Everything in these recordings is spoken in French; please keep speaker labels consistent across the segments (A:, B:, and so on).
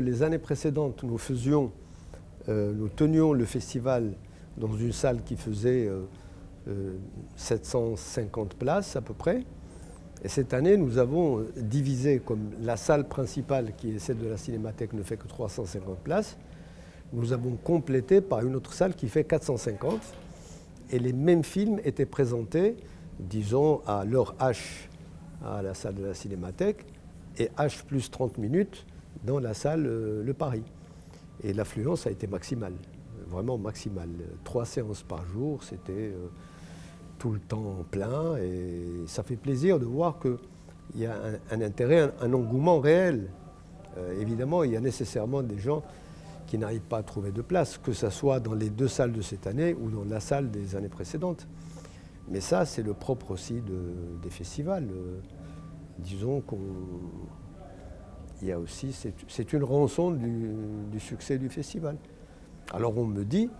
A: Les années précédentes, nous tenions le festival dans une salle qui faisait 750 places à peu près. Et cette année, nous avons divisé, comme la salle principale, qui est celle de la Cinémathèque, ne fait que 350 places, nous avons complété par une autre salle qui fait 450. Et les mêmes films étaient présentés, disons, à l'heure H à la salle de la Cinémathèque et H plus 30 minutes dans la salle Le Paris. Et l'affluence a été maximale, vraiment maximale. 3 séances par jour, c'était tout le temps plein et ça fait plaisir de voir qu'il y a un intérêt, un engouement réel. Évidemment, il y a nécessairement des gens qui n'arrivent pas à trouver de place, que ce soit dans les 2 salles de cette année ou dans la salle des années précédentes. Mais ça, c'est le propre aussi des festivals. Disons qu'il y a aussi, c'est une rançon du succès du festival. Alors on me dit,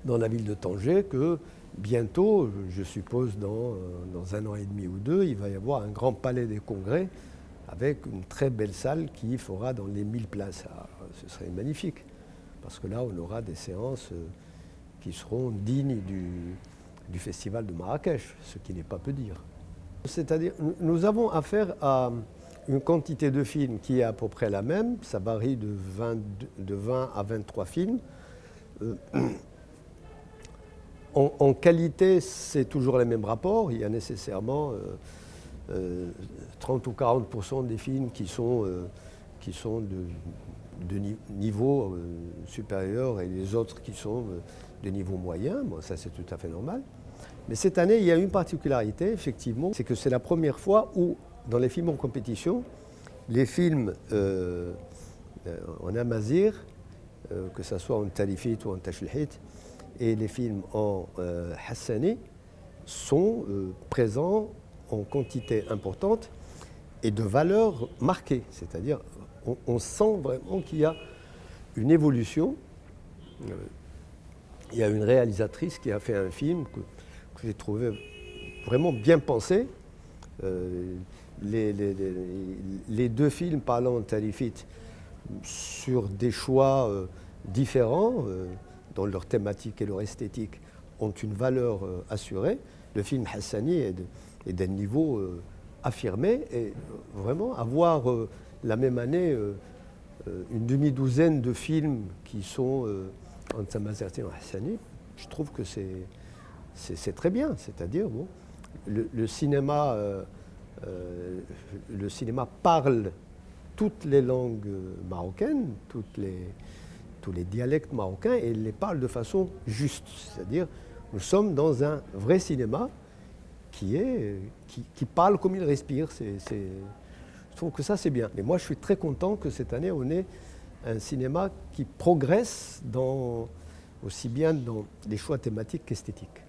A: dans la ville de Tanger, que bientôt, je suppose dans 1 an et demi ou 2, il va y avoir un grand palais des congrès avec une très belle salle qui fera dans les 1000 places. Alors, ce serait magnifique, parce que là, on aura des séances qui seront dignes du festival de Marrakech, ce qui n'est pas peu dire. C'est-à-dire, nous avons affaire à une quantité de films qui est à peu près la même, ça varie de 20 à 23 films. En qualité, c'est toujours les mêmes rapports, il y a nécessairement 30 ou 40% des films qui sont de niveau supérieur et les autres qui sont de niveau moyen. Bon, ça c'est tout à fait normal. Mais cette année, il y a une particularité, effectivement, c'est que c'est la première fois où, dans les films en compétition, les films en amazigh, que ce soit en talifit ou en tashlihit, et les films en hassani, sont présents en quantité importante et de valeur marquée. C'est-à-dire, on sent vraiment qu'il y a une évolution. Il y a une réalisatrice qui a fait un film que j'ai trouvé vraiment bien pensé. Les 2 films parlant en talifit sur des choix différents, dont leur thématique et leur esthétique ont une valeur assurée. Le film Hassani est d'un niveau affirmé et vraiment avoir la même année une demi-douzaine de films qui sont en Tamazerti et en Hassani, je trouve que c'est très bien. C'est-à-dire, bon, le cinéma parle toutes les langues marocaines, tous les dialectes marocains, et il les parle de façon juste. C'est-à-dire, nous sommes dans un vrai cinéma qui parle comme il respire. Je trouve que ça, c'est bien. Et moi, je suis très content que cette année, on ait un cinéma qui progresse aussi bien dans les choix thématiques qu'esthétiques.